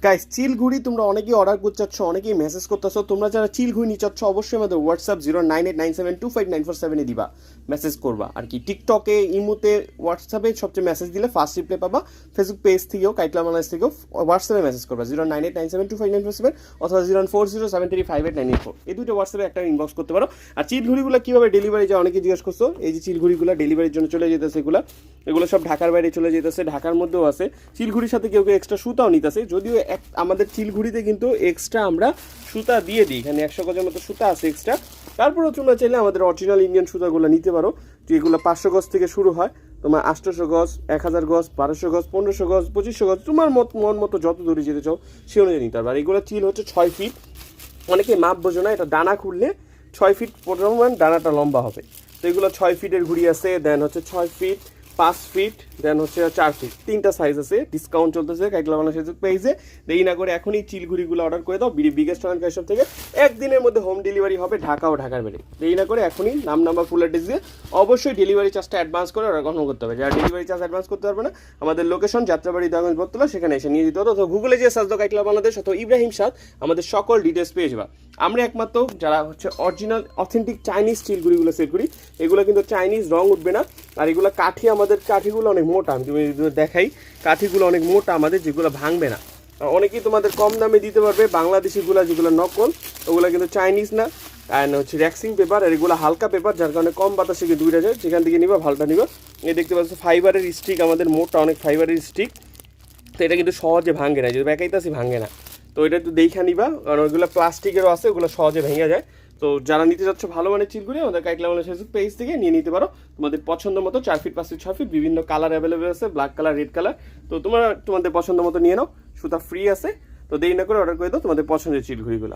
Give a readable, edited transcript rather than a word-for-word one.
Guys চিল ঘুড়ি তোমরা অনেকেই অর্ডার করতে চাচ্ছ, অনেকেই মেসেজ করতেছো। তোমরা যারা চিল ঘুড়ি নিতে চাচ্ছ অবশ্যই আমাদের হোয়াটসঅ্যাপ 0989725947 দিবা, মেসেজ করবা আর কি। টিকটকে, ইমোতে, হোয়াটসঅ্যাপে সবচেয়ে মেসেজ দিলে ফার্স্ট রিপ্লাই পাবা। ফেসবুক পেজ থেকেও, কাইটলা বাংলাদেশ থেকেও হোয়াটসঅ্যাপে মেসেজ করবা 0989725947 অথবা 04073358984, এই দুটো হোয়াটসঅ্যাপে একটা ইনবক্স করতে পারো। আর চিল ঘুড়িগুলো কীভাবে ডেলিভারি যায় অনেকে জিজ্ঞেস করছো। এই যে চিল ঘুড়িগুলো ডেলিভারির জন্য চলে যেতেছে, এগুলো সব ঢাকার বাইরে চলে যেতেছে, ঢাকার মধ্যেও আছে। চিলঘুড়ির সাথে কেউ কেউ এক্সট্রা সুতাও নিতেছে, যদিও আমাদের চিলঘুড়িতে কিন্তু এক্সট্রা আমরা সুতা দিয়ে দিই, এখানে 100 গজের মতো সুতা আছে এক্সট্রা। তারপরেও তোমরা চাইলে আমাদের অরিজিনাল ইন্ডিয়ান সুতাগুলো নিতে পারো, যেগুলো 500 গজ থেকে শুরু হয়, তোমার 800 গজ, 1000 গজ, 1200 গজ, 1500 গজ, 2500 গজ, তোমার মন মতো যত দূরে যেতে চাও সে অনুযায়ী নিতে পারবে। আর এগুলো চিল হচ্ছে 6 ফিট। অনেকে মাপ বোঝো না, এটা ডানা খুললে 6 ফিট পরিমাণ ডানাটা লম্বা হবে। তো এগুলো 6 ফিটের ঘুড়ি আছে, দেন হচ্ছে 6 ফিট, 5 ফিট, দেন হচ্ছে 4 ফিট, 3টা সাইজ আছে। ডিসকাউন্ট চলতেছে কাইটলা বাংলাদেশ ফেসবুক পেজে। দেরি না করে এখনই চিল ঘুড়িগুলো অর্ডার করে দাও। বিগেস্ট অনলাইন কালেকশন থেকে একদিনের মধ্যে হোম ডেলিভারি হবে ঢাকা ও ঢাকার বাইরে। দেরি না করে এখনই নাম নাম্বার ফুল অ্যাড্রেস দিয়ে অবশ্যই ডেলিভারি চার্জটা অ্যাডভান্স করে অর্ডার কনফার্ম করতে হবে। যারা ডেলিভারি চার্জ অ্যাডভান্স করতে পারবে না, আমাদের লোকেশন যাত্রাবাড়ি দয়াগঞ্জ বটতলা, সেখানে এসে নিয়ে দিতে হতো। অথবা গুগলে যে সার্চ দাও কাইটলা বাংলাদেশ অথবা ইব্রাহিম সাদ, আমাদের সকল ডিটেলস পেয়ে যাবা। আমরা একমাত্র যারা হচ্ছে অরিজিনাল অথেন্টিক চাইনিজ স্টিল ঘুড়িগুলো সেল করি। এগুলো কিন্তু চাইনিজ, রং উঠবে না। আর এগুলো কাঠি, আমাদের কাঠিগুলো অনেক মোটা, আমি তুমি দেখাই, কাঠিগুলো অনেক মোটা আমাদের, যেগুলো ভাঙবে না। অনেকেই তোমাদের কম দামে দিতে পারবে। বাংলাদেশিগুলো যেগুলো নকল, ওগুলো কিন্তু চাইনিজ না, আর হচ্ছে র্যাক্সিং পেপার। আর এগুলো হালকা পেপার, যার কারণে কম বাতাসে কিন্তু উড়ে যায়। যেখান থেকে নিবা ভালটা নিবা। এই দেখতে পাচ্ছ ফাইবারের স্টিক, আমাদের মোটা অনেক ফাইবারের স্টিক। তো এটা কিন্তু সহজে ভাঙে না, যদি বেকাইতেছি ভাঙে না। তো এটা একটু দেখা নিবা, কারণ ওইগুলো প্লাস্টিকেরও আছে, ওগুলো সহজে ভেঙে যায়। তো যারা নিতে যাচ্ছ ভালো মানের চিলঘুড়ি, আমাদের কাইটলা বাংলাদেশ ফেসবুক পেজ থেকে নিয়ে নিতে পারো। তোমাদের পছন্দ মতো 4 ফিট, 5 ফিট, 6 ফিট বিভিন্ন কালার অ্যাভেলেবেল আছে, ব্ল্যাক কালার, রেড কালার। তো তোমাদের পছন্দ মতো নিয়ে নাও, সুতা ফ্রি আছে। তো দেরি না করে অর্ডার করে দাও তোমাদের পছন্দের চিলঘুড়িগুলো।